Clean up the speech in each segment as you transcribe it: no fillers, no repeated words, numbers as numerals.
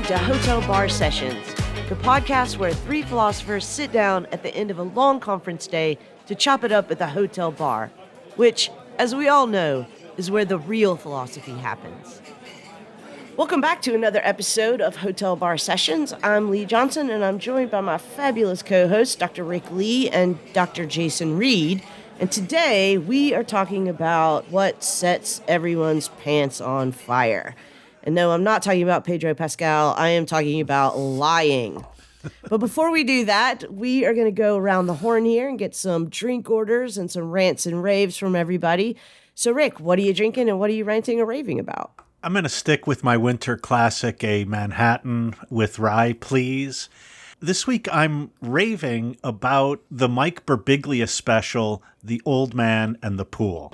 to Hotel Bar Sessions, the podcast where three philosophers sit down at the end of a long conference day to chop it up at the hotel bar, which, as we all know, is where the real philosophy happens. Welcome back to another episode of Hotel Bar Sessions. I'm Lee Johnson, and I'm joined by my fabulous co-hosts, Dr. Rick Lee and Dr. Jason Reed. And today, we are talking about what sets everyone's pants on fire. And no, I'm not talking about Pedro Pascal. I am talking about lying. But before we do that, we are going to go around the horn here and get some drink orders and some rants and raves from everybody. So, Rick, what are you drinking and what are you ranting or raving about? I'm going to stick with my winter classic, a Manhattan with rye, please. This week, I'm raving about the Mike Birbiglia special, The Old Man and the Pool.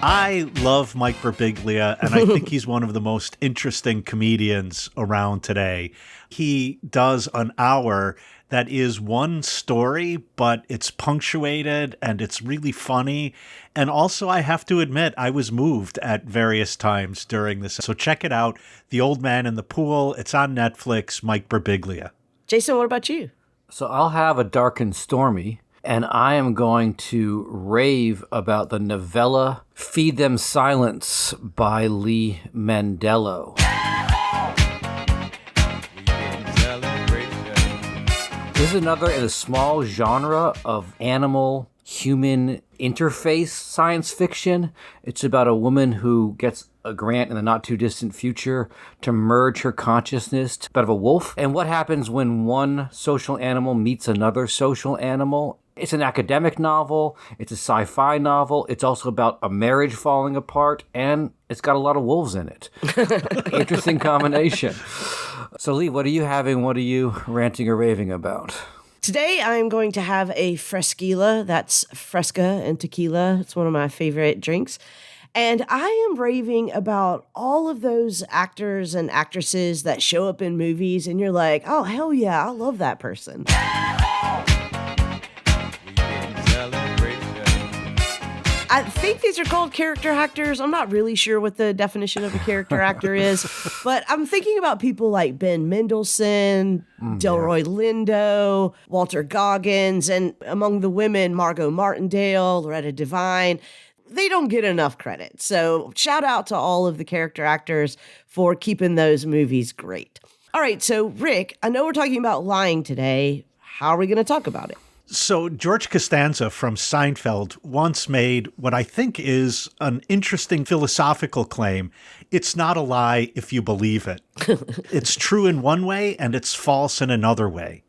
I love Mike Birbiglia, and I think he's one of the most interesting comedians around today. He does an hour that is one story, but it's punctuated and it's really funny. And also, I have to admit, I was moved at various times during this. So check it out, The Old Man in the Pool. It's on Netflix, Mike Birbiglia. Jason, what about you? So I'll have a dark and stormy. And I am going to rave about the novella Feed Them Silence by Lee Mandello. This is another in a small genre of animal-human interface science fiction. It's about a woman who gets a grant in the not-too-distant future to merge her consciousness to that of a wolf. And what happens when one social animal meets another social animal? It's an academic novel, it's a sci-fi novel, it's also about a marriage falling apart, and it's got a lot of wolves in it. Interesting combination. So Lee, what are you having? What are you ranting or raving about? Today, I'm going to have a fresquila. That's fresca and tequila. It's one of my favorite drinks. And I am raving about all of those actors and actresses that show up in movies, and you're like, oh, hell yeah, I love that person. I think these are called character actors. I'm not really sure what the definition of a character actor is, but I'm thinking about people like Ben Mendelsohn, Delroy Lindo, Walter Goggins, and among the women, Margot Martindale, Loretta Devine. They don't get enough credit. So shout out to all of the character actors for keeping those movies great. All right, so Rick, I know we're talking about lying today. How are we going to talk about it? So George Costanza from Seinfeld once made what I think is an interesting philosophical claim. It's not a lie if you believe it. It's true in one way and it's false in another way.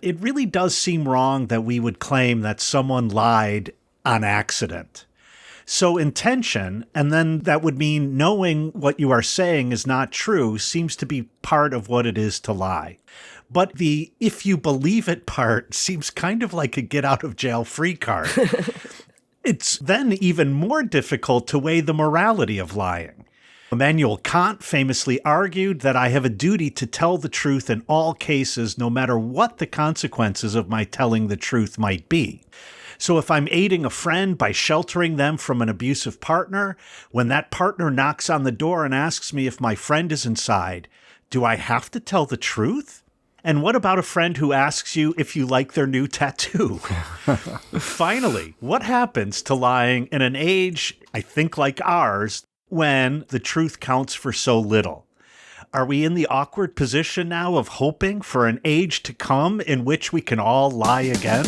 It really does seem wrong that we would claim that someone lied on accident. So intention, and then that would mean knowing what you are saying is not true, seems to be part of what it is to lie. But the if you believe it part seems kind of like a get out of jail free card. It's then even more difficult to weigh the morality of lying. Immanuel Kant famously argued that I have a duty to tell the truth in all cases, no matter what the consequences of my telling the truth might be. So if I'm aiding a friend by sheltering them from an abusive partner, when that partner knocks on the door and asks me if my friend is inside, do I have to tell the truth? And what about a friend who asks you if you like their new tattoo? Finally, what happens to lying in an age, I think like ours, when the truth counts for so little? Are we in the awkward position now of hoping for an age to come in which we can all lie again?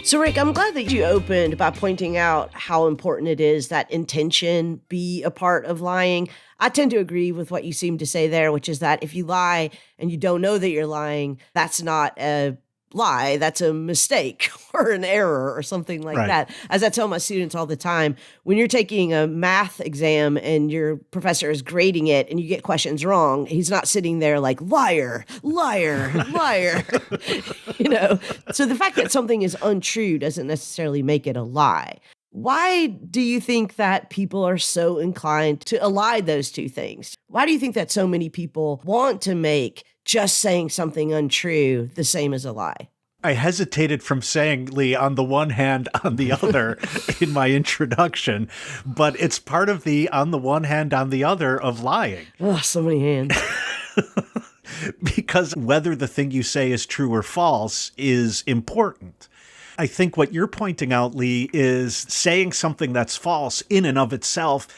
So, Rick, I'm glad that you opened by pointing out how important it is that intention be a part of lying. I tend to agree with what you seem to say there, which is that if you lie and you don't know that you're lying, that's not a lie, that's a mistake or an error or something like that. As I tell my students all the time, when you're taking a math exam and your professor is grading it and you get questions wrong, he's not sitting there like, liar, liar, liar. You know, so the fact that something is untrue doesn't necessarily make it a lie. Why do you think that people are so inclined to ally those two things? Why do you think that so many people want to make just saying something untrue the same as a lie? I hesitated from saying, Lee, on the one hand, on the other in my introduction, but it's part of the on the one hand, on the other of lying. Oh, so many hands. Because whether the thing you say is true or false is important. I think what you're pointing out, Lee, is saying something that's false in and of itself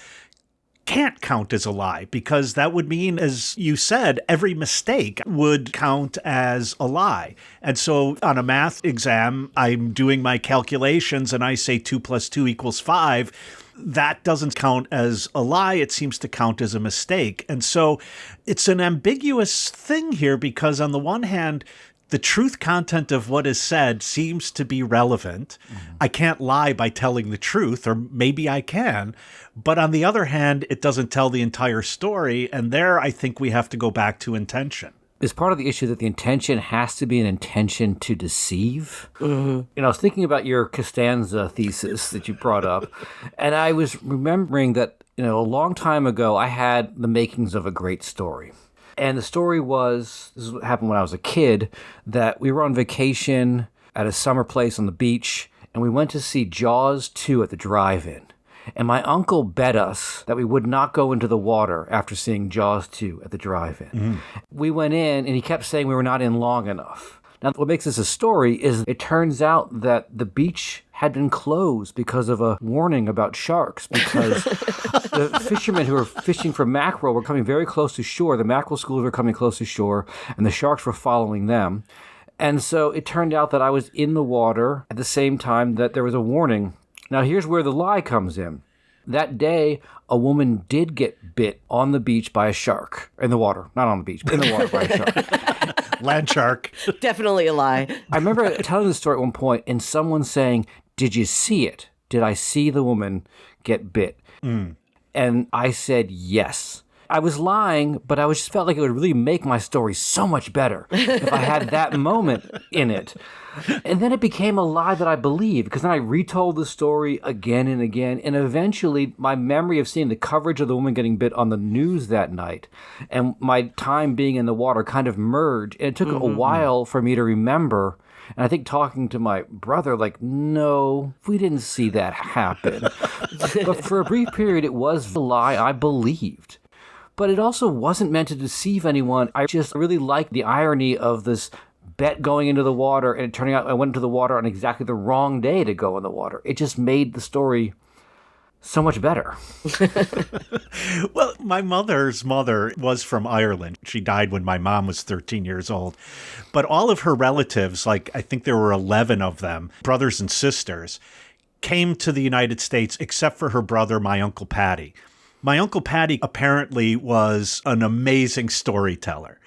can't count as a lie, because that would mean, as you said, every mistake would count as a lie. And so on a math exam, I'm doing my calculations and I say 2 + 2 = 5. That doesn't count as a lie. It seems to count as a mistake. And so it's an ambiguous thing here, because on the one hand, the truth content of what is said seems to be relevant. I can't lie by telling the truth, or maybe I can. But on the other hand, it doesn't tell the entire story. And there, I think we have to go back to intention. Is part of the issue that the intention has to be an intention to deceive? Mm-hmm. I was thinking about your Costanza thesis that you brought up, and I was remembering that, a long time ago, I had the makings of a great story. And the story was, this is what happened when I was a kid, that we were on vacation at a summer place on the beach, and we went to see Jaws 2 at the drive-in. And my uncle bet us that we would not go into the water after seeing Jaws 2 at the drive-in. Mm-hmm. We went in, and he kept saying we were not in long enough. Now, what makes this a story is it turns out that the beach had been closed because of a warning about sharks, because the fishermen who were fishing for mackerel were coming very close to shore. The mackerel schools were coming close to shore, and the sharks were following them. And so it turned out that I was in the water at the same time that there was a warning. Now, here's where the lie comes in. That day, a woman did get bit on the beach by a shark. In the water. Not on the beach, but in the water by a shark. Land shark. Definitely a lie. I remember telling the story at one point and someone saying, "Did you see it? Did I see the woman get bit?" And I said yes. I was lying, but I just felt like it would really make my story so much better if I had that moment in it. And then it became a lie that I believed, because then I retold the story again and again. And eventually, my memory of seeing the coverage of the woman getting bit on the news that night and my time being in the water kind of merged. And it took a while for me to remember. And I think talking to my brother, like, no, we didn't see that happen. But for a brief period, it was the lie I believed. But it also wasn't meant to deceive anyone. I just really liked the irony of this bet going into the water, and it turning out I went into the water on exactly the wrong day to go in the water. It just made the story so much better. Well, my mother's mother was from Ireland. She died when my mom was 13 years old. But all of her relatives, like I think there were 11 of them, brothers and sisters, came to the United States except for her brother, my Uncle Patty. My Uncle Patty apparently was an amazing storyteller.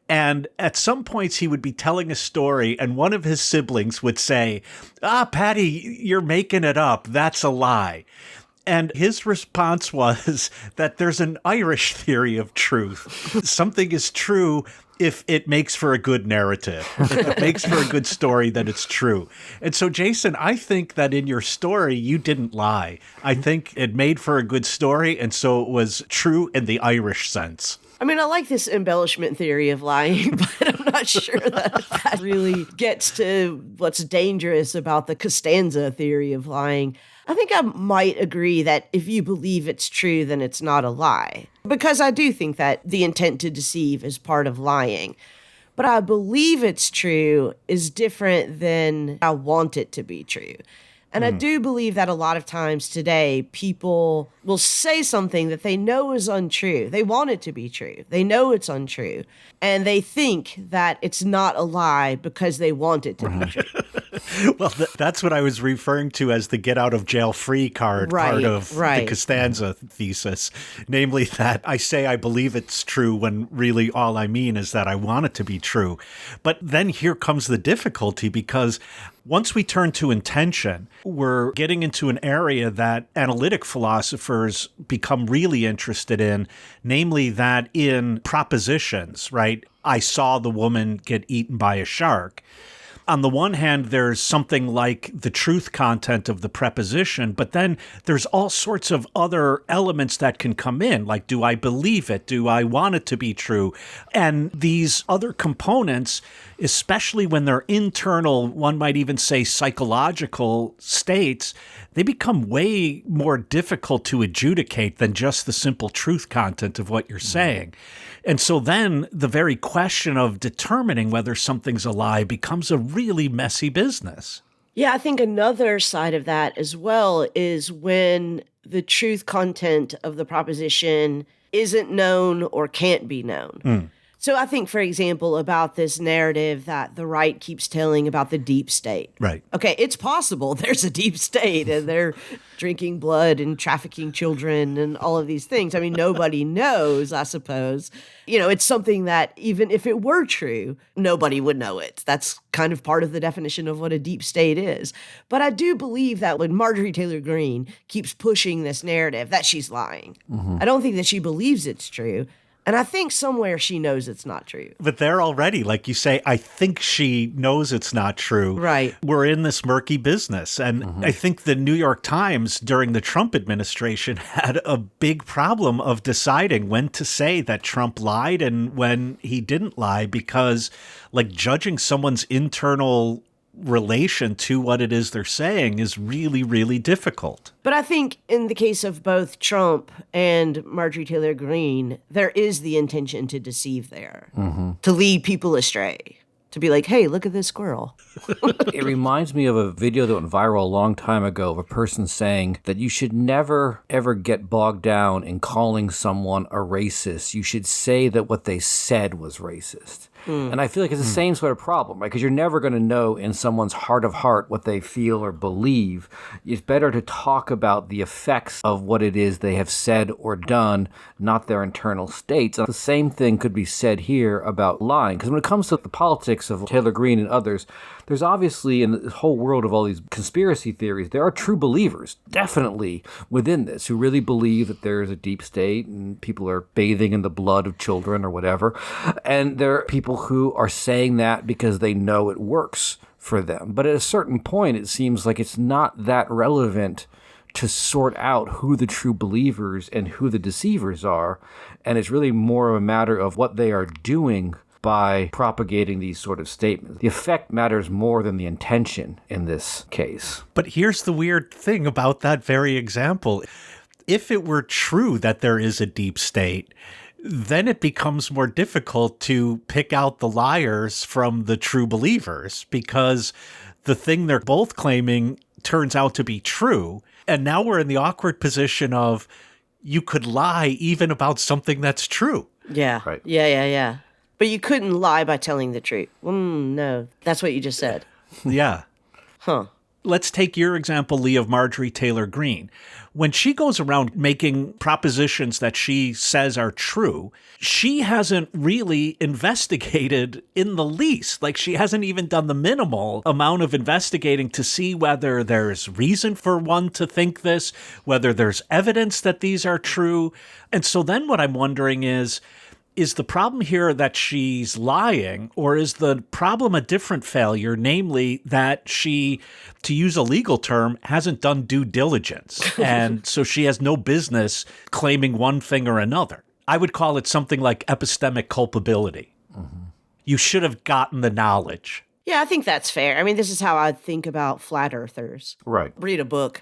And at some points he would be telling a story and one of his siblings would say, Patty, you're making it up. That's a lie. And his response was that there's an Irish theory of truth. Something is true if it makes for a good narrative, if it makes for a good story, that it's true. And so, Jason, I think that in your story, you didn't lie. I think it made for a good story, and so it was true in the Irish sense. I mean, I like this embellishment theory of lying, but I'm not sure that really gets to what's dangerous about the Costanza theory of lying. I think I might agree that if you believe it's true, then it's not a lie. Because I do think that the intent to deceive is part of lying. But I believe it's true is different than I want it to be true. And I do believe that a lot of times today, people will say something that they know is untrue. They want it to be true. They know it's untrue. And they think that it's not a lie because they want it to be true. Well, that's what I was referring to as the get out of jail free card part of the Costanza thesis. Namely that I say I believe it's true when really all I mean is that I want it to be true. But then here comes the difficulty, because once we turn to intention, we're getting into an area that analytic philosophers become really interested in, namely that in propositions, right? I saw the woman get eaten by a shark. On the one hand, there's something like the truth content of the preposition, but then there's all sorts of other elements that can come in, like, do I believe it? Do I want it to be true? And these other components, especially when they're internal, one might even say psychological states, they become way more difficult to adjudicate than just the simple truth content of what you're saying. And so then the very question of determining whether something's a lie becomes a really messy business. Yeah, I think another side of that as well is when the truth content of the proposition isn't known or can't be known. So I think, for example, about this narrative that the right keeps telling about the deep state. Right. Okay, it's possible there's a deep state and they're drinking blood and trafficking children and all of these things. I mean, nobody knows, I suppose. You know, it's something that even if it were true, nobody would know it. That's kind of part of the definition of what a deep state is. But I do believe that when Marjorie Taylor Greene keeps pushing this narrative that she's lying, I don't think that she believes it's true. And I think somewhere she knows it's not true. But there already, like you say, I think she knows it's not true. Right. We're in this murky business. And I think the New York Times during the Trump administration had a big problem of deciding when to say that Trump lied and when he didn't lie, because like judging someone's internal relation to what it is they're saying is really, really difficult. But I think in the case of both Trump and Marjorie Taylor Greene, there is the intention to deceive there, to lead people astray, to be like, hey, look at this squirrel. It reminds me of a video that went viral a long time ago of a person saying that you should never, ever get bogged down in calling someone a racist. You should say that what they said was racist. And I feel like it's the same sort of problem, right? Because you're never going to know in someone's heart of heart what they feel or believe. It's better to talk about the effects of what it is they have said or done, not their internal states. And the same thing could be said here about lying. Because when it comes to the politics of Taylor Greene and others, there's obviously in the whole world of all these conspiracy theories, there are true believers, definitely within this, who really believe that there is a deep state and people are bathing in the blood of children or whatever. And there are people who are saying that because they know it works for them. But at a certain point, it seems like it's not that relevant to sort out who the true believers and who the deceivers are. And it's really more of a matter of what they are doing by propagating these sort of statements. The effect matters more than the intention in this case. But here's the weird thing about that very example. If it were true that there is a deep state, then it becomes more difficult to pick out the liars from the true believers, because the thing they're both claiming turns out to be true. And now we're in the awkward position of you could lie even about something that's true. Yeah. Right. Yeah. But you couldn't lie by telling the truth. No, that's what you just said. Yeah. Huh. Let's take your example, Lee, of Marjorie Taylor Greene. When she goes around making propositions that she says are true, she hasn't really investigated in the least. Like, she hasn't even done the minimal amount of investigating to see whether there's reason for one to think this, whether there's evidence that these are true. And so then what I'm wondering is the problem here that she's lying, or is the problem a different failure, namely that she, to use a legal term, hasn't done due diligence, and so she has no business claiming one thing or another? I would call it something like epistemic culpability. You should have gotten the knowledge. Yeah, I think that's fair. I mean, this is how I think about flat earthers. Right. Read a book.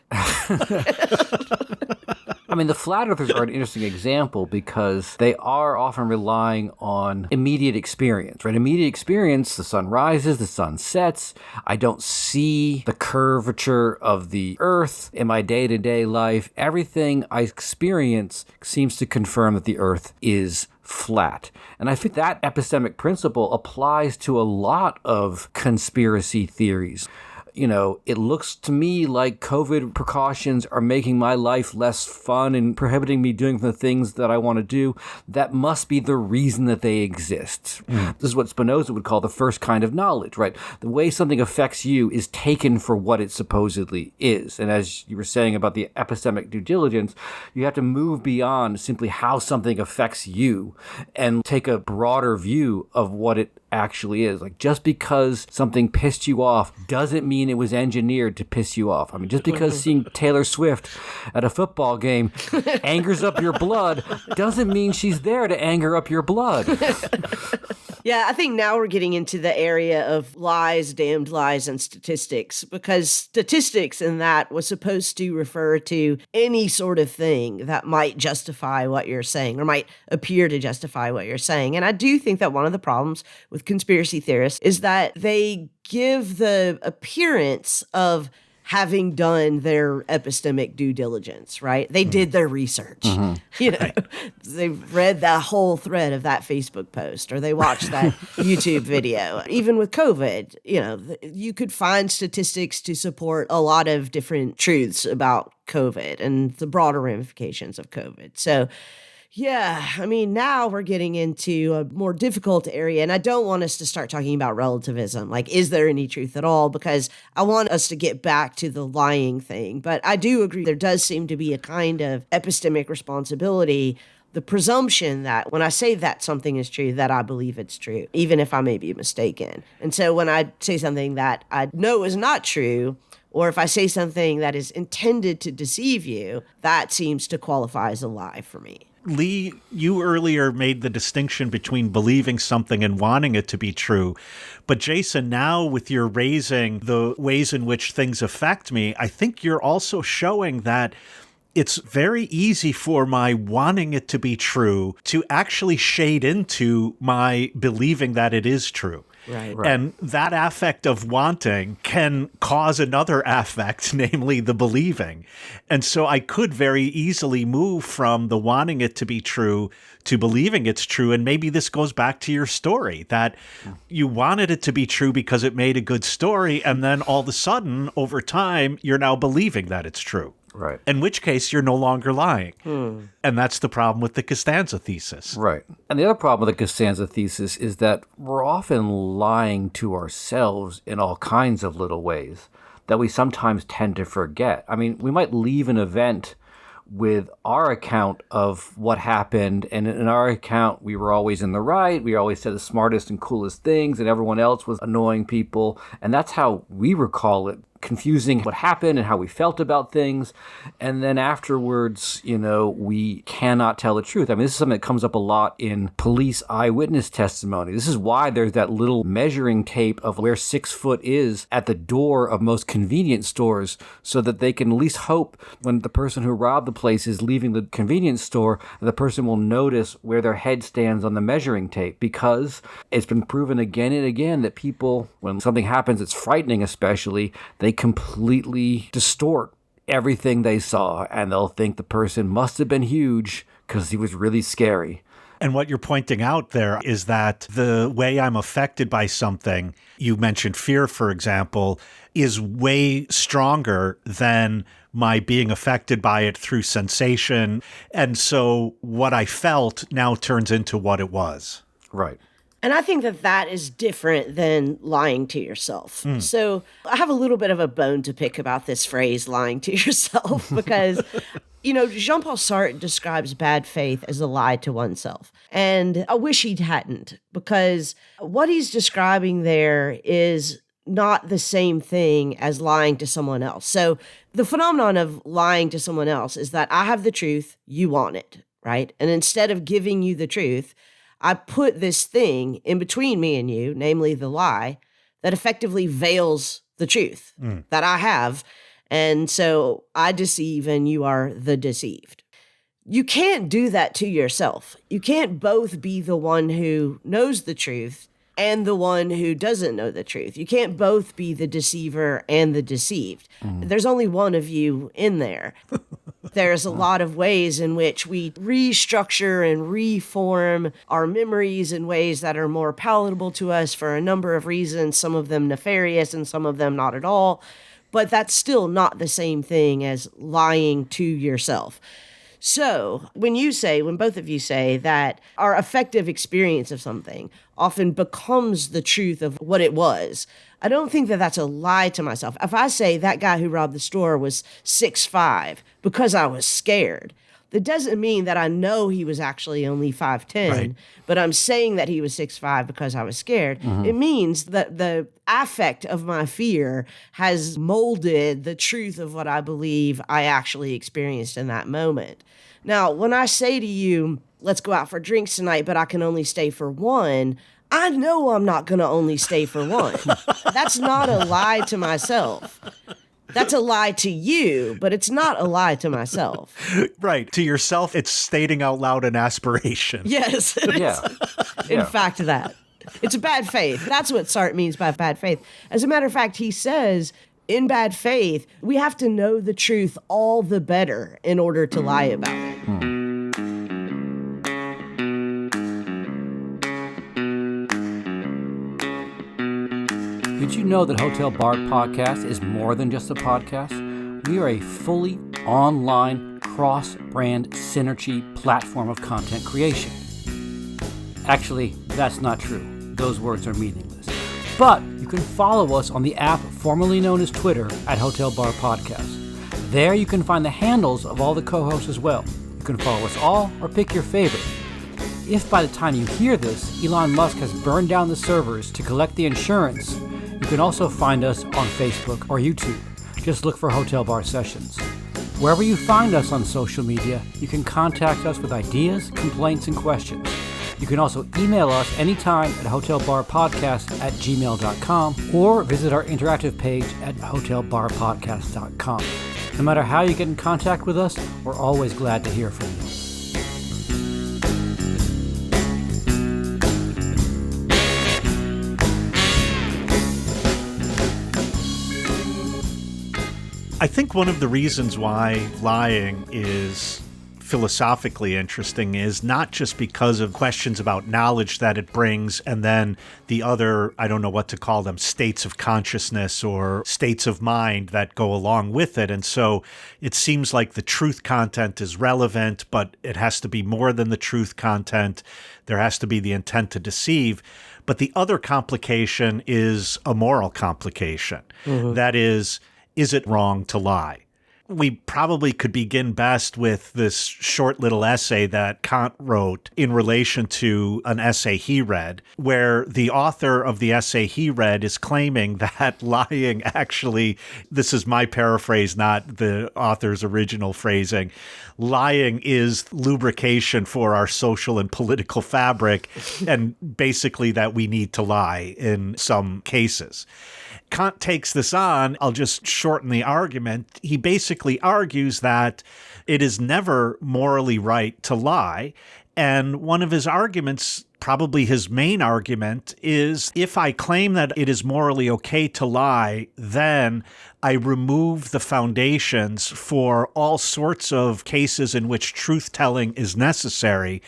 I mean, the flat earthers are an interesting example because they are often relying on immediate experience, right? Immediate experience, the sun rises, the sun sets. I don't see the curvature of the earth in my day-to-day life. Everything I experience seems to confirm that the earth is flat. And I think that epistemic principle applies to a lot of conspiracy theories. You know, it looks to me like COVID precautions are making my life less fun and prohibiting me doing the things that I want to do. That must be the reason that they exist. This is what Spinoza would call the first kind of knowledge, right? The way something affects you is taken for what it supposedly is. And as you were saying about the epistemic due diligence, you have to move beyond simply how something affects you and take a broader view of what it actually is. Like, just because something pissed you off doesn't mean it was engineered to piss you off. I mean, just because seeing Taylor Swift at a football game angers up your blood doesn't mean she's there to anger up your blood. Yeah, I think now we're getting into the area of lies, damned lies, and statistics, because statistics in that was supposed to refer to any sort of thing that might justify what you're saying or might appear to justify what you're saying. And I do think that one of the problems with conspiracy theorists is that they give the appearance of having done their epistemic due diligence, right? They did their research. You know, they've read that whole thread of that Facebook post, or they watched that YouTube video. Even with COVID, you know, you could find statistics to support a lot of different truths about COVID and the broader ramifications of COVID. So, yeah, I mean, now we're getting into a more difficult area, and I don't want us to start talking about relativism. Like, is there any truth at all? Because I want us to get back to the lying thing. But I do agree there does seem to be a kind of epistemic responsibility, the presumption that when I say that something is true, that I believe it's true, even if I may be mistaken. And so when I say something that I know is not true, or if I say something that is intended to deceive you, that seems to qualify as a lie for me. Lee, you earlier made the distinction between believing something and wanting it to be true. But Jason, now with your raising the ways in which things affect me, I think you're also showing that it's very easy for my wanting it to be true to actually shade into my believing that it is true. Right. And that affect of wanting can cause another affect, namely the believing. And so I could very easily move from the wanting it to be true to believing it's true. And maybe this goes back to your story, that you wanted it to be true because it made a good story. And then all of a sudden, over time, you're now believing that it's true. Right. In which case, you're no longer lying. And that's the problem with the Costanza thesis. Right. And the other problem with the Costanza thesis is that we're often lying to ourselves in all kinds of little ways that we sometimes tend to forget. I mean, we might leave an event with our account of what happened, and in our account, we were always in the right, we always said the smartest and coolest things, and everyone else was annoying people, and that's how we recall it, confusing what happened and how we felt about things. And then afterwards, you know, we cannot tell the truth. I mean, this is something that comes up a lot in police eyewitness testimony. This is why there's that little measuring tape of where 6 foot is at the door of most convenience stores, so that they can at least hope when the person who robbed the place is leaving the convenience store, the person will notice where their head stands on the measuring tape, because it's been proven again and again that people, when something happens that's frightening especially, they completely distort everything they saw, and they'll think the person must have been huge because he was really scary. And what you're pointing out there is that the way I'm affected by something, you mentioned fear, for example, is way stronger than my being affected by it through sensation. And so what I felt now turns into what it was. Right. And I think that that is different than lying to yourself. So I have a little bit of a bone to pick about this phrase, lying to yourself, because, you know, Jean-Paul Sartre describes bad faith as a lie to oneself. And I wish he hadn't, because what he's describing there is not the same thing as lying to someone else. So the phenomenon of lying to someone else is that I have the truth, you want it, right? And instead of giving you the truth, I put this thing in between me and you, namely the lie, that effectively veils the truth that I have. And so I deceive and you are the deceived. You can't do that to yourself. You can't both be the one who knows the truth and the one who doesn't know the truth. You can't both be the deceiver and the deceived. There's only one of you in there. There's a lot of ways in which we restructure and reform our memories in ways that are more palatable to us for a number of reasons, some of them nefarious and some of them not at all. But that's still not the same thing as lying to yourself. So when both of you say that our affective experience of something often becomes the truth of what it was, I don't think that that's a lie to myself. If I say that guy who robbed the store was 6'5" because I was scared, That doesn't mean that I know he was actually only 5'10", Right. but I'm saying that he was 6'5" because I was scared. It means that the affect of my fear has molded the truth of what I believe I actually experienced in that moment. Now, when I say to you, let's go out for drinks tonight, but I can only stay for one, I know I'm not going to only stay for one. That's not a lie to myself. That's a lie to you, but it's not a lie to myself. Right. To yourself, it's stating out loud an aspiration. Yes. Yeah. In fact, that. It's bad faith. That's what Sartre means by bad faith. As a matter of fact, he says, in bad faith, we have to know the truth all the better in order to lie about it. Did you know that Hotel Bar Podcast is more than just a podcast? We are a fully online cross-brand synergy platform of content creation. Actually, that's not true. Those words are meaningless. But you can follow us on the app formerly known as Twitter at Hotel Bar Podcast. There you can find the handles of all the co-hosts as well. You can follow us all or pick your favorite. If by the time you hear this, Elon Musk has burned down the servers to collect the insurance, you can also find us on Facebook or YouTube. Just look for Hotel Bar Sessions. Wherever you find us on social media, you can contact us with ideas, complaints, and questions. You can also email us anytime at hotelbarpodcast@gmail.com or visit our interactive page at hotelbarpodcast.com. No matter how you get in contact with us, we're always glad to hear from you. I think one of the reasons why lying is philosophically interesting is not just because of questions about knowledge that it brings and then the other, I don't know what to call them, states of consciousness or states of mind that go along with it. And so it seems like the truth content is relevant, but it has to be more than the truth content. There has to be the intent to deceive. But the other complication is a moral complication. That is it wrong to lie? We probably could begin best with this short little essay that Kant wrote in relation to an essay he read, where the author of the essay he read is claiming that lying actually, this is my paraphrase, not the author's original phrasing, lying is lubrication for our social and political fabric, and basically that we need to lie in some cases. Kant takes this on. I'll just shorten the argument. He basically argues that it is never morally right to lie. And one of his arguments, probably his main argument, is if I claim that it is morally okay to lie, then I remove the foundations for all sorts of cases in which truth-telling is necessary.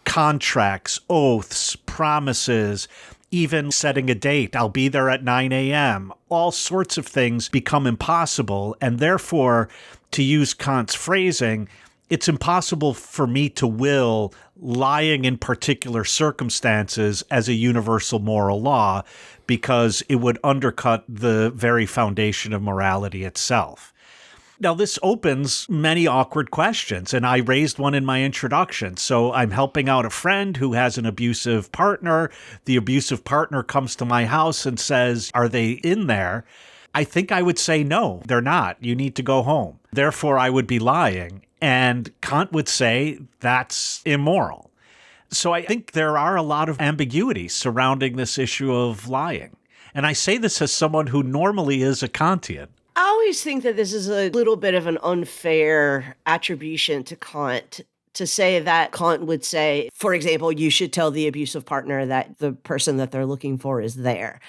Contracts, oaths, promises, even setting a date, I'll be there at 9 a.m. All sorts of things become impossible, and therefore, to use Kant's phrasing, it's impossible for me to will lying in particular circumstances as a universal moral law because it would undercut the very foundation of morality itself. Now, this opens many awkward questions, and I raised one in my introduction. So I'm helping out a friend who has an abusive partner. The abusive partner comes to my house and says, "Are they in there?" I think I would say, "No, they're not. You need to go home." Therefore, I would be lying. And Kant would say that's immoral. So I think there are a lot of ambiguities surrounding this issue of lying. And I say this as someone who normally is a Kantian. I always think that this is a little bit of an unfair attribution to Kant to say that Kant would say, for example, you should tell the abusive partner that the person that they're looking for is there.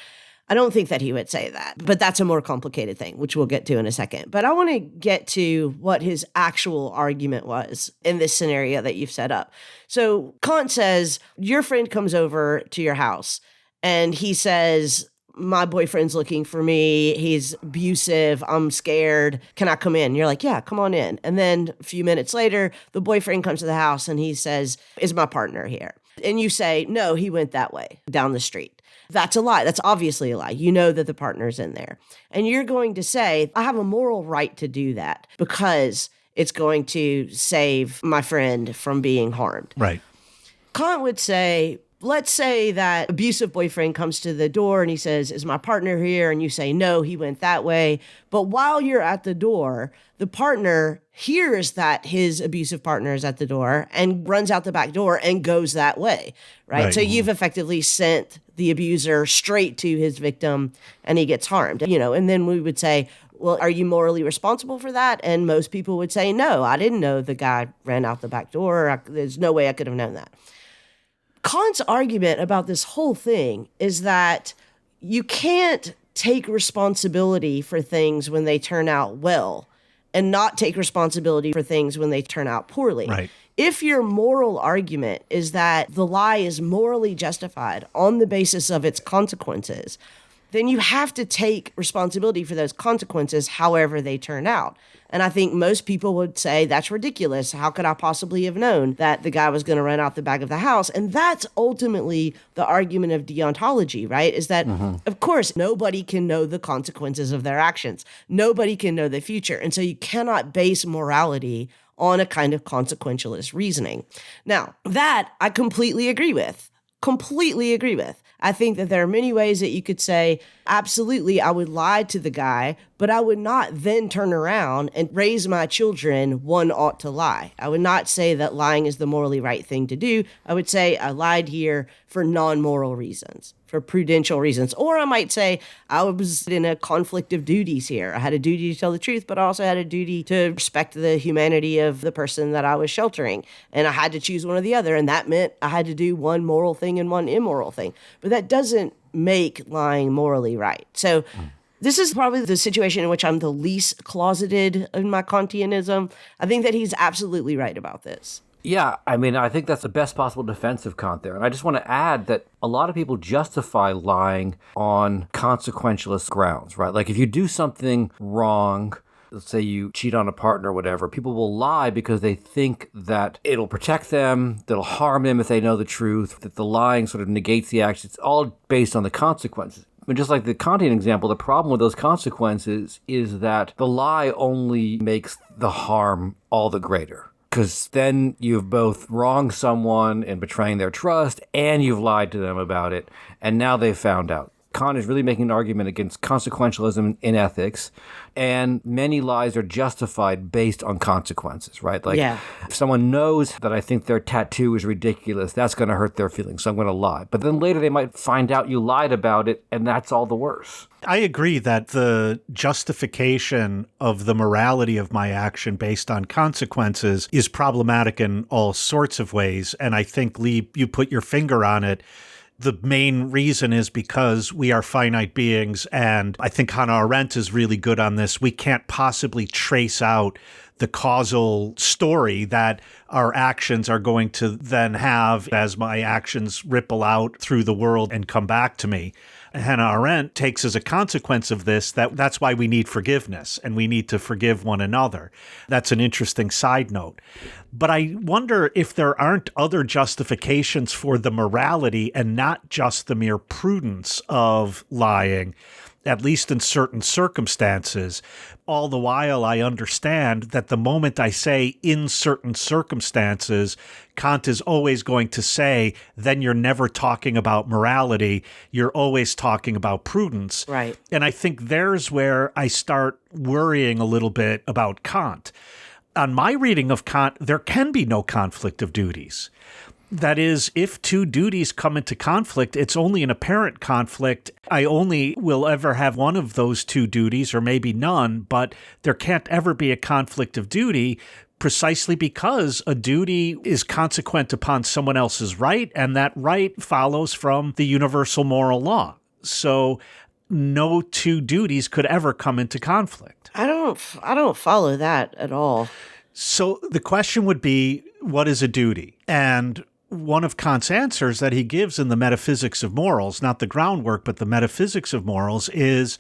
I don't think that he would say that, but that's a more complicated thing, which we'll get to in a second. But I want to get to what his actual argument was in this scenario that you've set up. So Kant says, your friend comes over to your house and he says, my boyfriend's looking for me. He's abusive. I'm scared. Can I come in? You're like, yeah, come on in. And then a few minutes later, the boyfriend comes to the house and he says, is my partner here? And you say, no, he went that way down the street. That's a lie. That's obviously a lie. You know that the partner's in there. And you're going to say, I have a moral right to do that because it's going to save my friend from being harmed. Right. Kant would say, let's say that abusive boyfriend comes to the door and he says, is my partner here? And you say, no, he went that way. But while you're at the door, the partner hears that his abusive partner is at the door and runs out the back door and goes that way, right? So you've effectively sent the abuser straight to his victim and he gets harmed, and then we would say, well, are you morally responsible for that? And most people would say, no, I didn't know the guy ran out the back door. There's no way I could have known that. Kant's argument about this whole thing is that you can't take responsibility for things when they turn out well and not take responsibility for things when they turn out poorly. Right. If your moral argument is that the lie is morally justified on the basis of its consequences, then you have to take responsibility for those consequences however they turn out. And I think most people would say, that's ridiculous. How could I possibly have known that the guy was going to run out the back of the house? And that's ultimately the argument of deontology, right? Is that, of course, nobody can know the consequences of their actions. Nobody can know the future. And so you cannot base morality on a kind of consequentialist reasoning. Now, that I completely agree with. Completely agree with. I think that there are many ways that you could say, absolutely, I would lie to the guy, but I would not then turn around and raise my children, one ought to lie. I would not say that lying is the morally right thing to do. I would say I lied here for non-moral reasons, for prudential reasons. Or I might say I was in a conflict of duties here. I had a duty to tell the truth, but I also had a duty to respect the humanity of the person that I was sheltering. And I had to choose one or the other. And that meant I had to do one moral thing and one immoral thing. But that doesn't make lying morally right. So this is probably the situation in which I'm the least closeted in my Kantianism. I think that he's absolutely right about this. Yeah, I mean, I think that's the best possible defense of Kant there. And I just want to add that a lot of people justify lying on consequentialist grounds, right? Like if you do something wrong, let's say you cheat on a partner or whatever, people will lie because they think that it'll protect them, that'll harm them if they know the truth, that the lying sort of negates the action. It's all based on the consequences. I mean, just like the Kantian example, the problem with those consequences is that the lie only makes the harm all the greater. Because then you've both wronged someone in betraying their trust and you've lied to them about it, and now they've found out. Kant is really making an argument against consequentialism in ethics, and many lies are justified based on consequences, right? Like, if someone knows that I think their tattoo is ridiculous, that's going to hurt their feelings, so I'm going to lie. But then later they might find out you lied about it, and that's all the worse. I agree that the justification of the morality of my action based on consequences is problematic in all sorts of ways. And I think, Lee, you put your finger on it. The main reason is because we are finite beings, and I think Hannah Arendt is really good on this. We can't possibly trace out the causal story that our actions are going to then have as my actions ripple out through the world and come back to me. Hannah Arendt takes as a consequence of this that's why we need forgiveness and we need to forgive one another. That's an interesting side note. But I wonder if there aren't other justifications for the morality and not just the mere prudence of lying, at least in certain circumstances. All the while, I understand that the moment I say in certain circumstances, Kant is always going to say, then you're never talking about morality. You're always talking about prudence. Right. And I think there's where I start worrying a little bit about Kant. On my reading of Kant, there can be no conflict of duties. That is, if two duties come into conflict, it's only an apparent conflict. I only will ever have one of those two duties, or maybe none, but there can't ever be a conflict of duty precisely because a duty is consequent upon someone else's right, and that right follows from the universal moral law. So no two duties could ever come into conflict. I don't follow that at all. So the question would be, what is a duty? And one of Kant's answers that he gives in the Metaphysics of Morals, not the groundwork, but the Metaphysics of Morals, is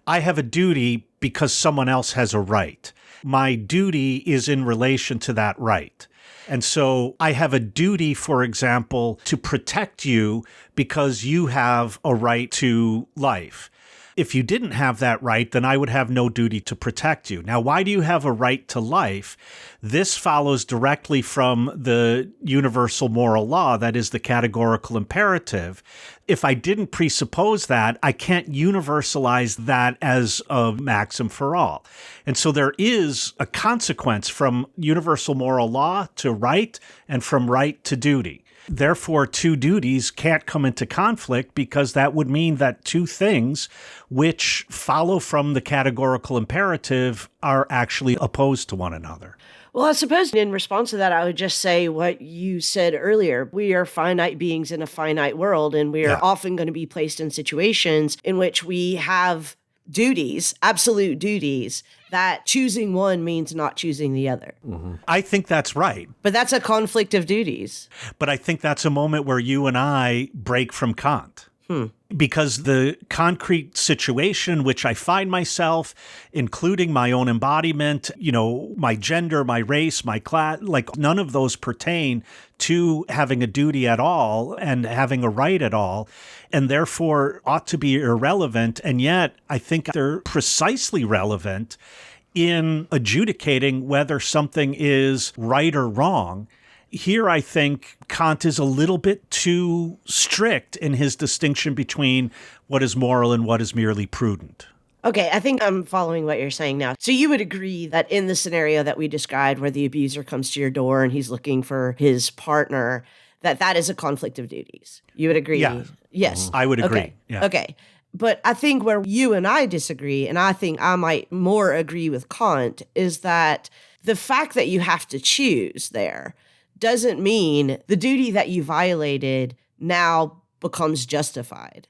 I have a duty because someone else has a right. My duty is in relation to that right. And so I have a duty, for example, to protect you because you have a right to life. If you didn't have that right, then I would have no duty to protect you. Now, why do you have a right to life? This follows directly from the universal moral law, that is the categorical imperative. If I didn't presuppose that, I can't universalize that as a maxim for all. And so there is a consequence from universal moral law to right and from right to duty. Therefore, two duties can't come into conflict because that would mean that two things which follow from the categorical imperative are actually opposed to one another. Well, I suppose in response to that, I would just say what you said earlier. We are finite beings in a finite world, and we are often going to be placed in situations in which we have duties, absolute duties, that choosing one means not choosing the other. Mm-hmm. I think that's right. But that's a conflict of duties. But I think that's a moment where you and I break from Kant. Because the concrete situation in which I find myself, including my own embodiment, my gender, my race, my class, like none of those pertain to having a duty at all and having a right at all, and therefore ought to be irrelevant. And yet I think they're precisely relevant in adjudicating whether something is right or wrong. Here, I think Kant is a little bit too strict in his distinction between what is moral and what is merely prudent. Okay, I think I'm following what you're saying now. So you would agree that in the scenario that we described where the abuser comes to your door and he's looking for his partner, that is a conflict of duties. You would agree? Yeah. Yes. I would agree. Okay. Yeah. Okay. But I think where you and I disagree, and I think I might more agree with Kant, is that the fact that you have to choose there doesn't mean the duty that you violated now becomes justified.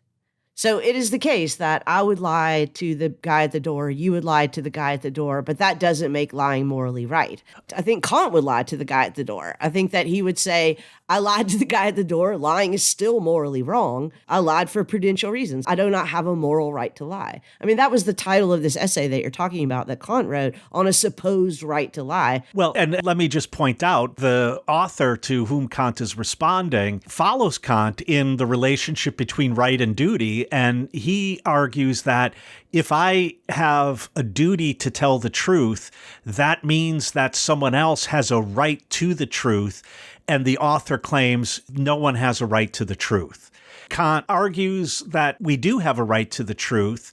So it is the case that I would lie to the guy at the door, you would lie to the guy at the door, but that doesn't make lying morally right. I think Kant would lie to the guy at the door. I think that he would say, I lied to the guy at the door. Lying is still morally wrong. I lied for prudential reasons. I do not have a moral right to lie. I mean, that was the title of this essay that you're talking about that Kant wrote on a supposed right to lie. Well, and let me just point out, the author to whom Kant is responding follows Kant in the relationship between right and duty, and he argues that if I have a duty to tell the truth, that means that someone else has a right to the truth, and the author claims no one has a right to the truth. Kant argues that we do have a right to the truth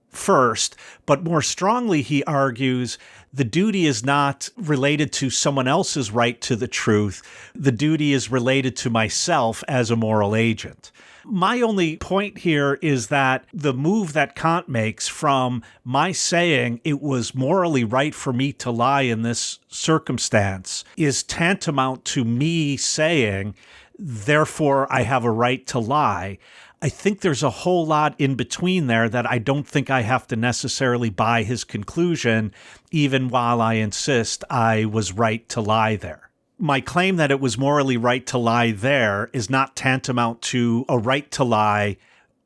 first, but more strongly he argues the duty is not related to someone else's right to the truth. The duty is related to myself as a moral agent. My only point here is that the move that Kant makes from my saying it was morally right for me to lie in this circumstance is tantamount to me saying, therefore I have a right to lie. I think there's a whole lot in between there that I don't think I have to necessarily buy his conclusion, even while I insist I was right to lie there. My claim that it was morally right to lie there is not tantamount to a right to lie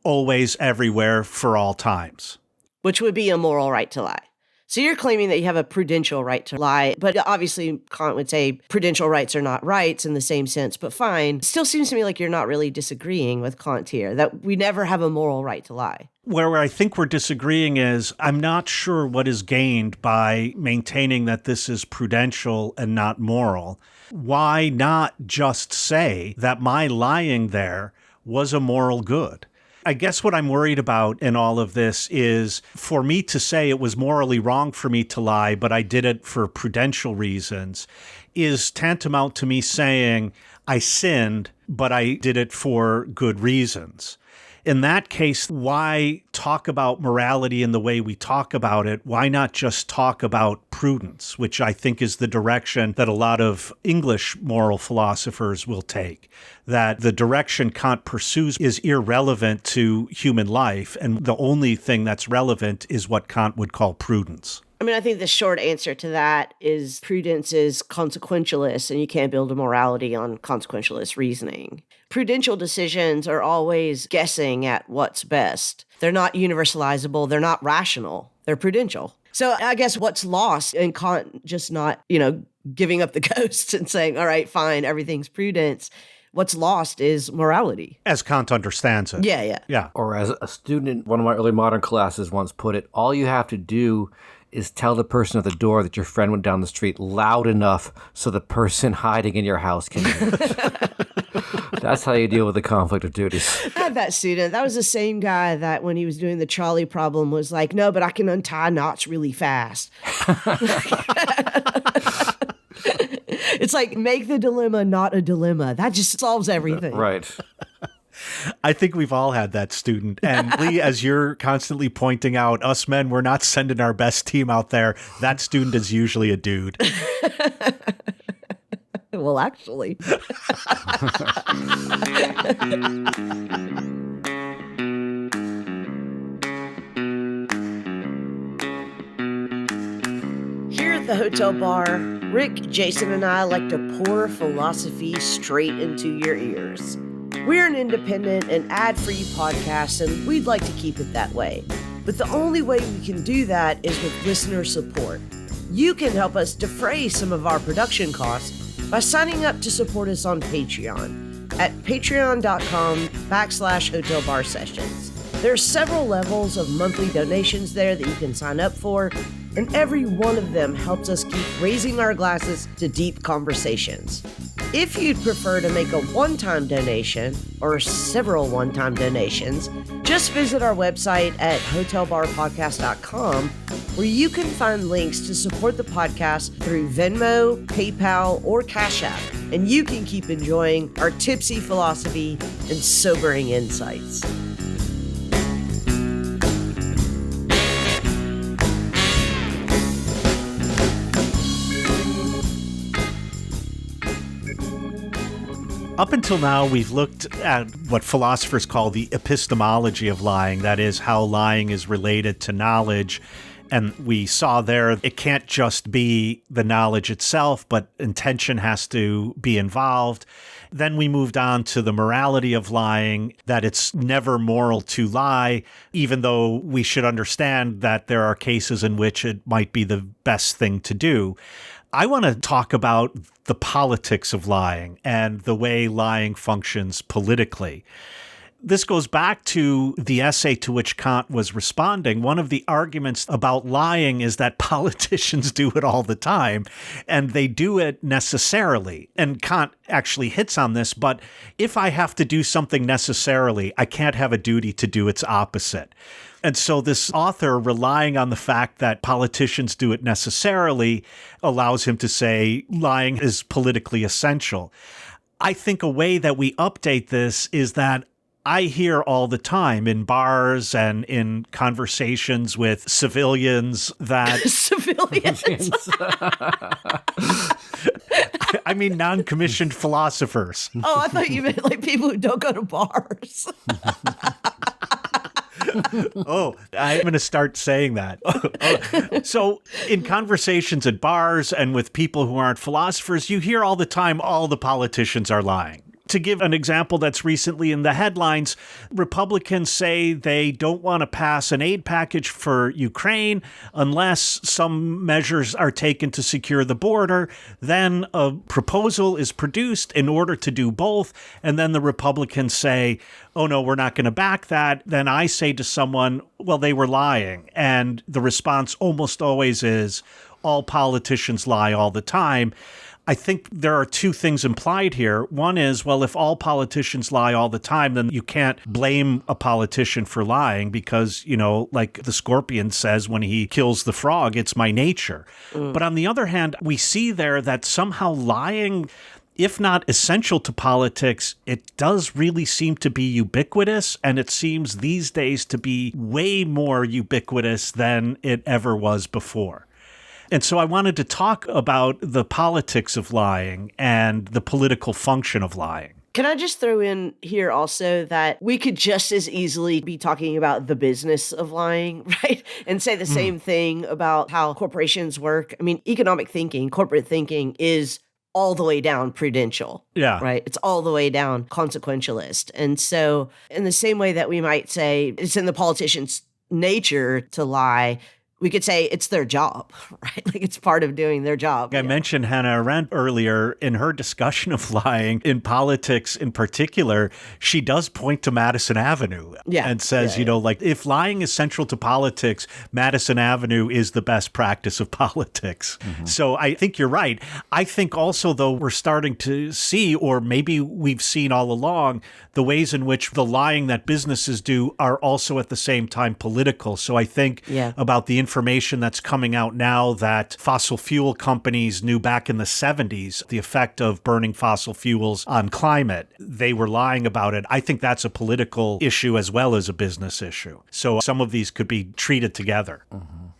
always, everywhere, for all times. Which would be a moral right to lie. So you're claiming that you have a prudential right to lie, but obviously Kant would say prudential rights are not rights in the same sense, but fine. It still seems to me like you're not really disagreeing with Kant here, that we never have a moral right to lie. Where I think we're disagreeing is I'm not sure what is gained by maintaining that this is prudential and not moral. Why not just say that my lying there was a moral good? I guess what I'm worried about in all of this is for me to say it was morally wrong for me to lie, but I did it for prudential reasons, is tantamount to me saying I sinned, but I did it for good reasons. In that case, why talk about morality in the way we talk about it? Why not just talk about prudence, which I think is the direction that a lot of English moral philosophers will take, that the direction Kant pursues is irrelevant to human life, and the only thing that's relevant is what Kant would call prudence. I mean, I think the short answer to that is prudence is consequentialist, and you can't build a morality on consequentialist reasoning. Prudential decisions are always guessing at what's best. They're not universalizable. They're not rational. They're prudential. So I guess what's lost in Kant just not, giving up the ghost and saying, all right, fine, everything's prudence. what's lost is morality. As Kant understands it. Yeah. Yeah. Or as a student in one of my early modern classes once put it, all you have to do is tell the person at the door that your friend went down the street loud enough so the person hiding in your house can hear it. That's how you deal with the conflict of duties. I had that student. That was the same guy that when he was doing the trolley problem was like, no, but I can untie knots really fast. It's like, make the dilemma not a dilemma. That just solves everything. Right. I think we've all had that student. And Lee, as you're constantly pointing out, us men, we're not sending our best team out there. That student is usually a dude. Well, actually. Here at the hotel bar, Rick, Jason, and I like to pour philosophy straight into your ears. We're an independent and ad-free podcast, and we'd like to keep it that way. But the only way we can do that is with listener support. You can help us defray some of our production costs by signing up to support us on Patreon at patreon.com/Hotel Bar Sessions. There are several levels of monthly donations there that you can sign up for, and every one of them helps us keep raising our glasses to deep conversations. If you'd prefer to make a one-time donation or several one-time donations, just visit our website at hotelbarpodcast.com, where you can find links to support the podcast through Venmo, PayPal, or Cash App, and you can keep enjoying our tipsy philosophy and sobering insights. Up until now, we've looked at what philosophers call the epistemology of lying, that is, how lying is related to knowledge. And we saw there it can't just be the knowledge itself, but intention has to be involved. Then we moved on to the morality of lying, that it's never moral to lie, even though we should understand that there are cases in which it might be the best thing to do. I want to talk about the politics of lying and the way lying functions politically. This goes back to the essay to which Kant was responding. One of the arguments about lying is that politicians do it all the time, and they do it necessarily. And Kant actually hits on this, but if I have to do something necessarily, I can't have a duty to do its opposite. And so this author, relying on the fact that politicians do it necessarily, allows him to say lying is politically essential. I think a way that we update this is that I hear all the time in bars and in conversations with civilians that... Civilians? I mean non-commissioned philosophers. Oh, I thought you meant like people who don't go to bars. Oh, I'm going to start saying that. So in conversations at bars and with people who aren't philosophers, you hear all the time all the politicians are lying. To give an example that's recently in the headlines, Republicans say they don't want to pass an aid package for Ukraine unless some measures are taken to secure the border. Then a proposal is produced in order to do both. And then the Republicans say, oh, no, we're not going to back that. Then I say to someone, well, they were lying. And the response almost always is, all politicians lie all the time. I think there are two things implied here. One is, well, if all politicians lie all the time, then you can't blame a politician for lying because, you know, like the scorpion says when he kills the frog, it's my nature. But on the other hand, we see there that somehow lying, if not essential to politics, it does really seem to be ubiquitous, and it seems these days to be way more ubiquitous than it ever was before. And so I wanted to talk about the politics of lying and the political function of lying. Can I just throw in here also that we could just as easily be talking about the business of lying, right? And say the same thing about how corporations work. I mean, economic thinking, corporate thinking is all the way down prudential. Yeah. Right? It's all the way down consequentialist. And so in the same way that we might say it's in the politician's nature to lie, we could say it's their job, right? Like it's part of doing their job. I mentioned Hannah Arendt earlier in her discussion of lying in politics in particular. She does point to Madison Avenue and says, like if lying is central to politics, Madison Avenue is the best practice of politics. So I think you're right. I think also, though, we're starting to see, or maybe we've seen all along, the ways in which the lying that businesses do are also at the same time political. So I think about the information that's coming out now that fossil fuel companies knew back in the 70s, the effect of burning fossil fuels on climate. They were lying about it. I think that's a political issue as well as a business issue. So some of these could be treated together.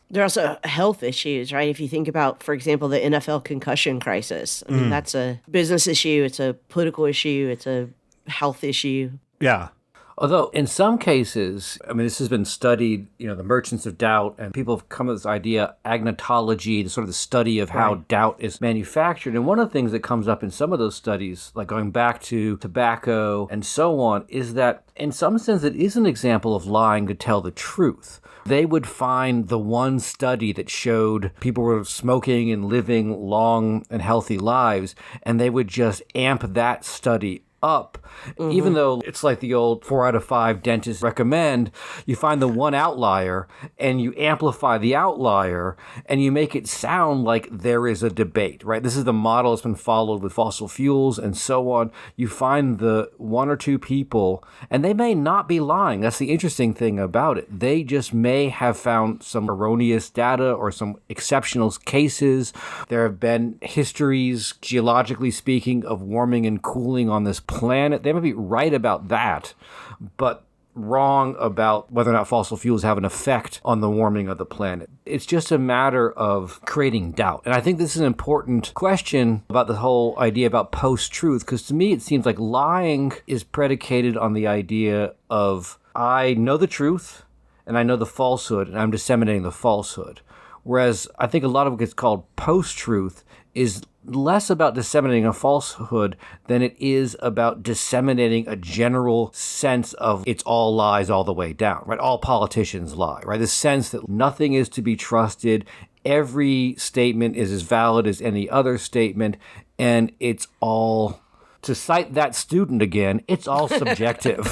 There are also health issues, right? If you think about, for example, the NFL concussion crisis, I mean, that's a business issue. It's a political issue. It's a health issue. Yeah. Although in some cases, I mean, this has been studied, the merchants of doubt, and people have come up with this idea, agnotology, the sort of the study of how doubt is manufactured. And one of the things that comes up in some of those studies, like going back to tobacco and so on, is that in some sense it is an example of lying to tell the truth. They would find the one study that showed people were smoking and living long and healthy lives, and they would just amp that study up. Even though it's like the old 4 out of 5 dentists recommend, you find the one outlier and you amplify the outlier and you make it sound like there is a debate, right? This is the model that's been followed with fossil fuels and so on. You find the 1 or 2 people, and they may not be lying. That's the interesting thing about it. They just may have found some erroneous data or some exceptional cases. There have been histories, geologically speaking, of warming and cooling on this planet. They might be right about that, but wrong about whether or not fossil fuels have an effect on the warming of the planet. It's just a matter of creating doubt. And I think this is an important question about the whole idea about post-truth, because to me it seems like lying is predicated on the idea of I know the truth and I know the falsehood and I'm disseminating the falsehood. Whereas I think a lot of what gets called post-truth is less about disseminating a falsehood than it is about disseminating a general sense of it's all lies all the way down, right? All politicians lie, right? The sense that nothing is to be trusted, every statement is as valid as any other statement, and it's all, to cite that student again, it's all subjective.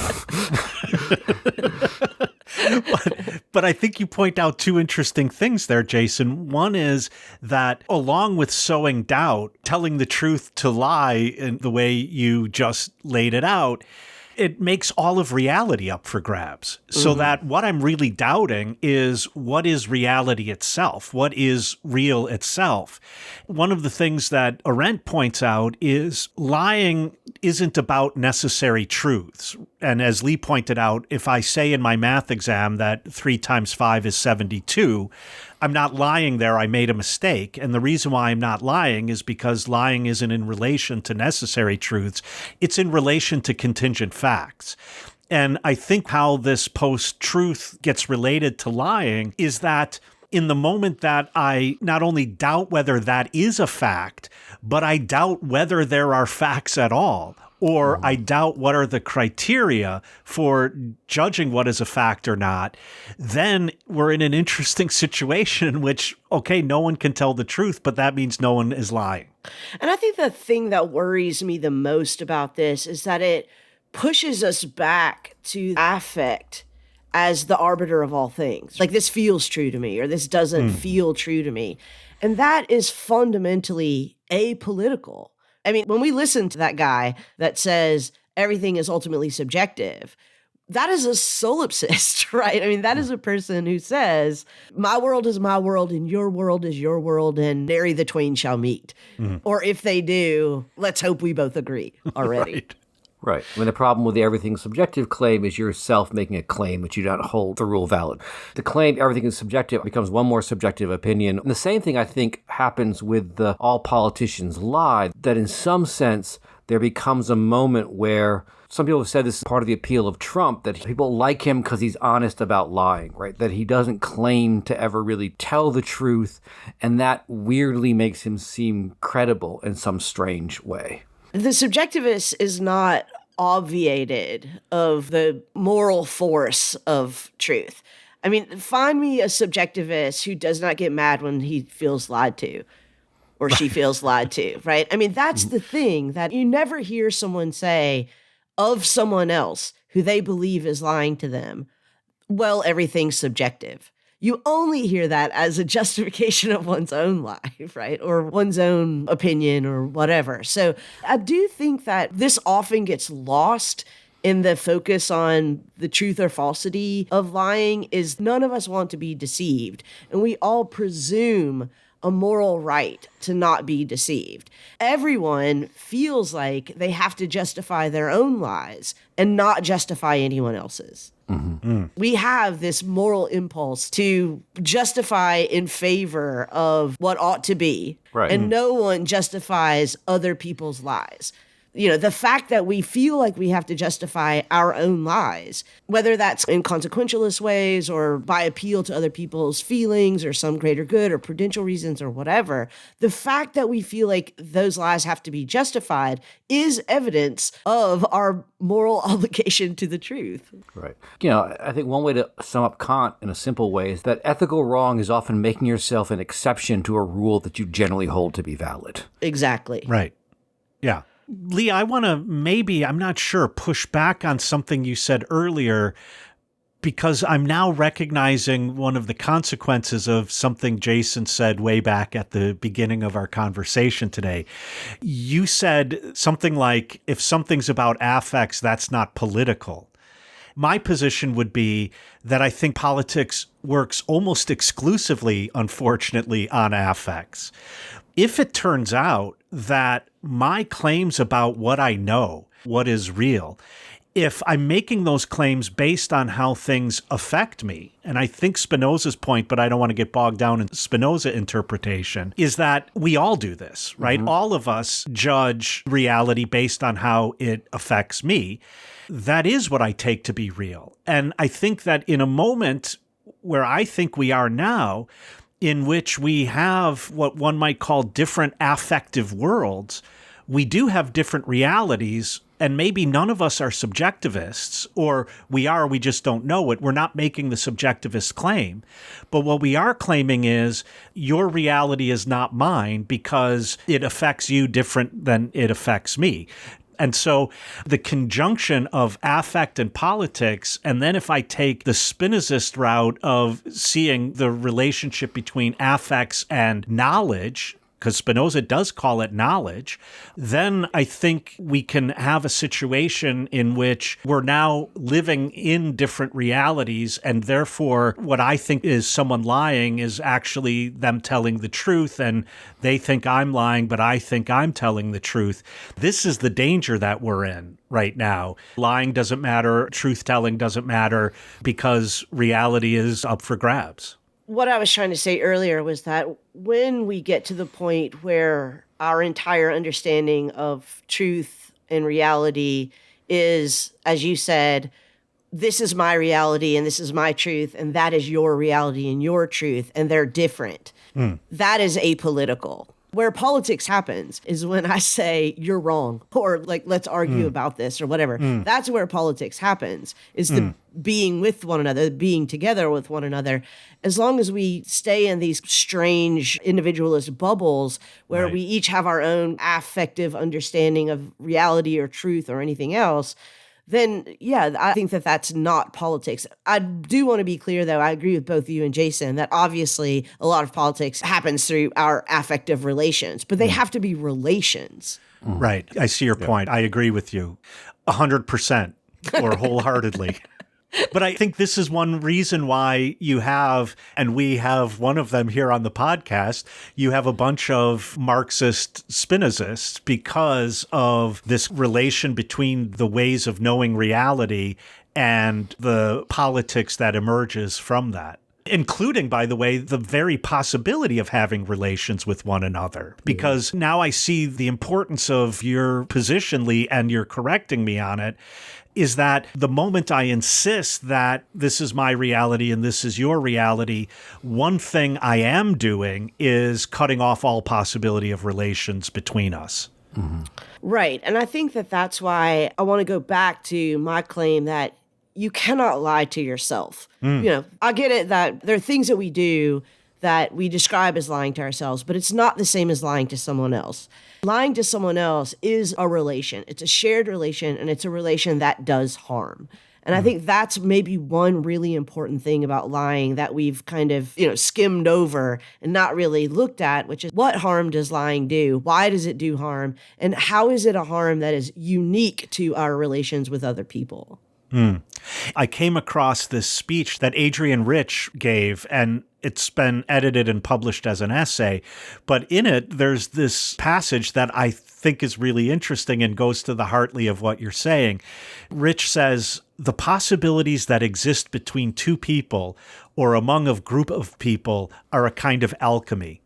But I think you point out 2 interesting things there, Jason. One is that along with sowing doubt, telling the truth to lie in the way you just laid it out, it makes all of reality up for grabs. So that what I'm really doubting is what is reality itself? What is real itself? One of the things that Arendt points out is lying isn't about necessary truths. And as Lee pointed out, if I say in my math exam that 3 times 5 is 72, I'm not lying there. I made a mistake. And the reason why I'm not lying is because lying isn't in relation to necessary truths. It's in relation to contingent facts. And I think how this post-truth gets related to lying is that in the moment that I not only doubt whether that is a fact, but I doubt whether there are facts at all, or I doubt what are the criteria for judging what is a fact or not, then we're in an interesting situation in which, okay, no one can tell the truth, but that means no one is lying. And I think the thing that worries me the most about this is that it pushes us back to affect as the arbiter of all things. Like, this feels true to me, or this doesn't feel true to me. And that is fundamentally apolitical. I mean, when we listen to that guy that says everything is ultimately subjective, that is a solipsist, right? I mean, that is a person who says, my world is my world and your world is your world, and nary the twain shall meet. Or if they do, let's hope we both agree already. Right. I mean, the problem with the everything subjective claim is yourself making a claim which you don't hold the rule valid. The claim everything is subjective becomes one more subjective opinion. And the same thing, I think, happens with the all politicians lie, that in some sense there becomes a moment where some people have said this is part of the appeal of Trump, that people like him because he's honest about lying, right? That he doesn't claim to ever really tell the truth, and that weirdly makes him seem credible in some strange way. The subjectivist is not obviated of the moral force of truth. I mean, find me a subjectivist who does not get mad when he feels lied to or she feels lied to, right? I mean, that's the thing that you never hear someone say of someone else who they believe is lying to them, well, everything's subjective. You only hear that as a justification of one's own life, right? Or one's own opinion or whatever. So I do think that this often gets lost in the focus on the truth or falsity of lying is none of us want to be deceived. And we all presume a moral right to not be deceived. Everyone feels like they have to justify their own lies and not justify anyone else's. We have this moral impulse to justify in favor of what ought to be, Right. and no one justifies other people's lies. You know, the fact that we feel like we have to justify our own lies, whether that's in consequentialist ways or by appeal to other people's feelings or some greater good or prudential reasons or whatever, the fact that we feel like those lies have to be justified is evidence of our moral obligation to the truth. Right. You know, I think one way to sum up Kant in a simple way is that ethical wrong is often making yourself an exception to a rule that you generally hold to be valid. Exactly. Right. Yeah. Lee, I want to maybe, I'm not sure, push back on something you said earlier, because I'm now recognizing one of the consequences of something Jason said way back at the beginning of our conversation today. You said something like, if something's about affects, that's not political. My position would be that I think politics works almost exclusively, unfortunately, on affects. If it turns out that my claims about what I know, what is real, if I'm making those claims based on how things affect me, and I think Spinoza's point, but I don't want to get bogged down in Spinoza interpretation, is that we all do this, right? All of us judge reality based on how it affects me. That is what I take to be real. And I think that in a moment where I think we are now, in which we have what one might call different affective worlds, we do have different realities, and maybe none of us are subjectivists, or we are, we just don't know it. We're not making the subjectivist claim. But what we are claiming is your reality is not mine because it affects you different than it affects me. And so the conjunction of affect and politics, and then if I take the Spinozist route of seeing the relationship between affects and knowledge, because Spinoza does call it knowledge, then I think we can have a situation in which we're now living in different realities, and therefore what I think is someone lying is actually them telling the truth, and they think I'm lying, but I think I'm telling the truth. This is the danger that we're in right now. Lying doesn't matter, truth-telling doesn't matter, because reality is up for grabs. What I was trying to say earlier was that when we get to the point where our entire understanding of truth and reality is, as you said, this is my reality and this is my truth, and that is your reality and your truth, and they're different, that is apolitical. Where politics happens is when I say you're wrong, or like, let's argue about this or whatever. That's where politics happens, is the being with one another, being together with one another. As long as we stay in these strange individualist bubbles where we each have our own affective understanding of reality or truth or anything else, then yeah, I think that that's not politics. I do want to be clear, though, I agree with both you and Jason, that obviously a lot of politics happens through our affective relations, but they have to be relations. Right. I see your point. I agree with you 100% or wholeheartedly. But I think this is one reason why you have, and we have one of them here on the podcast, you have a bunch of Marxist Spinozists because of this relation between the ways of knowing reality and the politics that emerges from that. Including, by the way, the very possibility of having relations with one another. Because now I see the importance of your position, Lee, and you're correcting me on it, is that the moment I insist that this is my reality and this is your reality, one thing I am doing is cutting off all possibility of relations between us. Right. And I think that that's why I want to go back to my claim that you cannot lie to yourself. I get it that there are things that we do that we describe as lying to ourselves, but it's not the same as lying to someone else. Lying to someone else is a relation. It's a shared relation, and it's a relation that does harm. And I think that's maybe one really important thing about lying that we've kind of, skimmed over and not really looked at, which is what harm does lying do? Why does it do harm? And how is it a harm that is unique to our relations with other people? I came across this speech that Adrienne Rich gave, and it's been edited and published as an essay. But in it, there's this passage that I think is really interesting and goes to the heartly of what you're saying. Rich says, the possibilities that exist between two people or among a group of people are a kind of alchemy.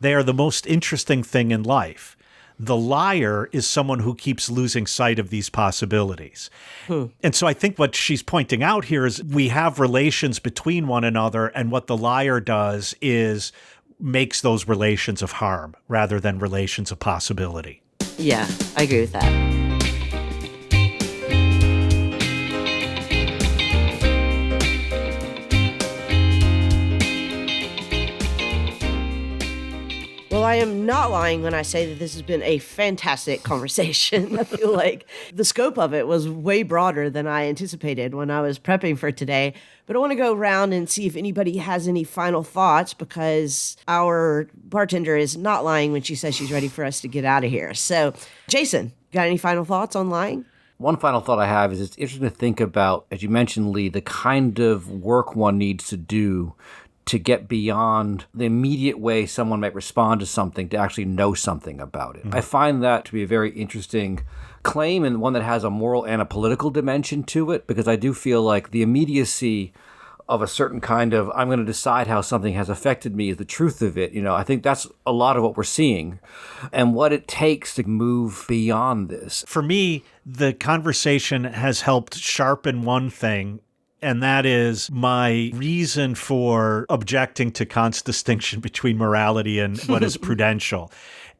They are the most interesting thing in life. The liar is someone who keeps losing sight of these possibilities. And so I think what she's pointing out here is we have relations between one another, and what the liar does is makes those relations of harm rather than relations of possibility. Yeah, I agree with that. Well, I am not lying when I say that this has been a fantastic conversation. I feel like the scope of it was way broader than I anticipated when I was prepping for today. But I want to go around and see if anybody has any final thoughts, because our bartender is not lying when she says she's ready for us to get out of here. So, Jason, got any final thoughts on lying? One final thought I have is it's interesting to think about, as you mentioned, Lee, the kind of work one needs to do to get beyond the immediate way someone might respond to something to actually know something about it. I find that to be a very interesting claim, and one that has a moral and a political dimension to it, because I do feel like the immediacy of a certain kind of, I'm going to decide how something has affected me is the truth of it. I think that's a lot of what we're seeing and what it takes to move beyond this. For me, the conversation has helped sharpen one thing, and that is my reason for objecting to Kant's distinction between morality and what is prudential.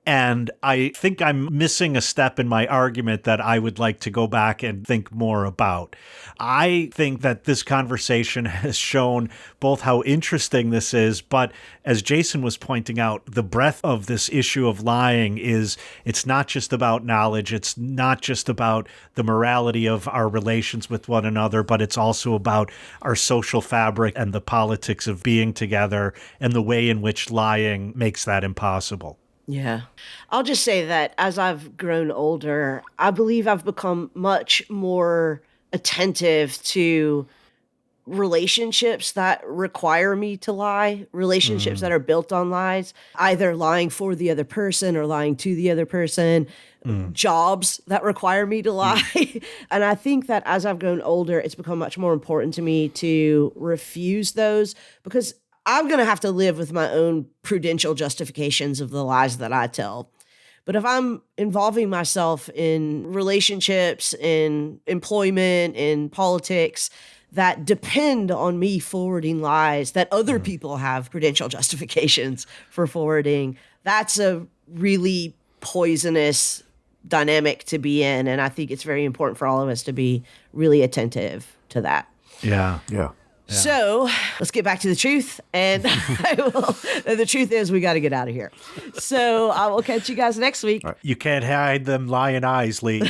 And I think I'm missing a step in my argument that I would like to go back and think more about. I think that this conversation has shown both how interesting this is, but as Jason was pointing out, the breadth of this issue of lying is it's not just about knowledge. It's not just about the morality of our relations with one another, but it's also about our social fabric and the politics of being together and the way in which lying makes that impossible. Yeah. I'll just say that as I've grown older, I believe I've become much more attentive to relationships that require me to lie, relationships that are built on lies, either lying for the other person or lying to the other person, jobs that require me to lie. And I think that as I've grown older, it's become much more important to me to refuse those, because I'm going to have to live with my own prudential justifications of the lies that I tell. But if I'm involving myself in relationships, in employment, in politics that depend on me forwarding lies that other people have prudential justifications for forwarding, that's a really poisonous dynamic to be in. And I think it's very important for all of us to be really attentive to that. Yeah. So let's get back to the truth. And the truth is we got to get out of here. So I will catch you guys next week. You can't hide them lying eyes, Lee.